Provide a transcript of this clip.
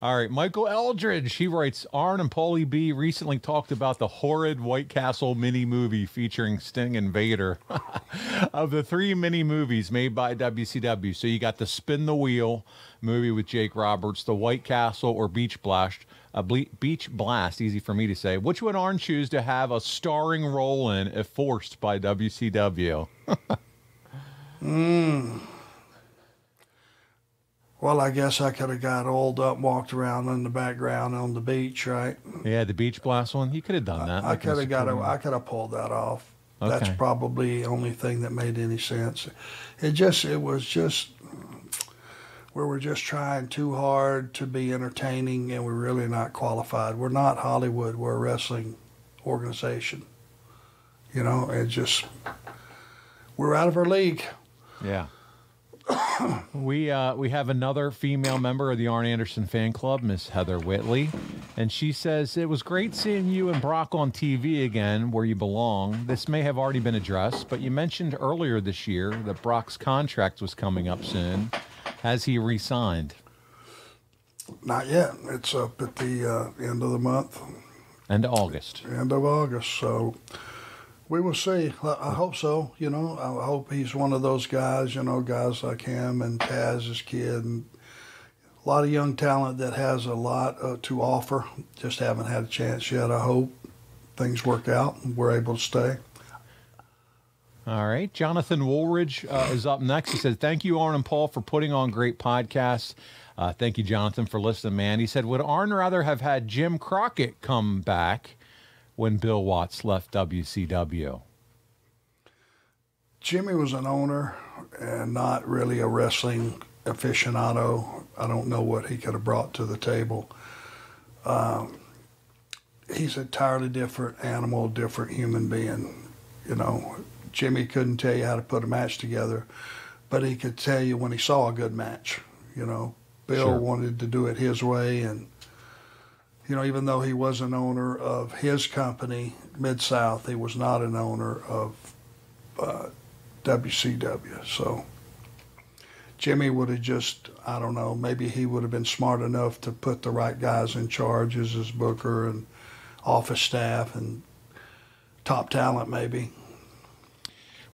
All right, Michael Eldridge, he writes, Arn and Paulie B recently talked about the horrid White Castle mini-movie featuring Sting and Vader. Of the 3 mini-movies made by WCW, so you got the Spin the Wheel movie with Jake Roberts, the White Castle or Beach Blast, Beach Blast, easy for me to say. Which would Arn choose to have a starring role in if forced by WCW? Well, I guess I could have got oiled up and walked around in the background on the beach, right? Yeah, the Beach Blast one. He could have done that. I could have pulled that off. Okay. That's probably the only thing that made any sense. We were just trying too hard to be entertaining, and we're really not qualified. We're not Hollywood. We're a wrestling organization. You know, we're out of our league. Yeah. We have another female member of the Arn Anderson fan club, Miss Heather Whitley, and she says, it was great seeing you and Brock on TV again where you belong. This may have already been addressed, but you mentioned earlier this year that Brock's contract was coming up soon. Has he re-signed? Not yet. It's up at the end of the month. End of August. End of August, so we will see. I hope so. You know, I hope he's one of those guys, you know, guys like him and Taz, his kid, and a lot of young talent that has a lot to offer. Just haven't had a chance yet. I hope things work out and we're able to stay. All right. Jonathan Woolridge is up next. He says, thank you, Arn and Paul, for putting on great podcasts. Thank you, Jonathan, for listening, man. He said, would Arn rather have had Jim Crockett come back when Bill Watts left WCW? Jimmy was an owner and not really a wrestling aficionado. I don't know what he could have brought to the table. He's an entirely different animal, different human being. You know, Jimmy couldn't tell you how to put a match together, but he could tell you when he saw a good match. You know, Bill wanted to do it his way, and you know, even though he was an owner of his company, Mid-South, he was not an owner of WCW. So Jimmy would have just, I don't know, maybe he would have been smart enough to put the right guys in charge as his booker and office staff and top talent maybe.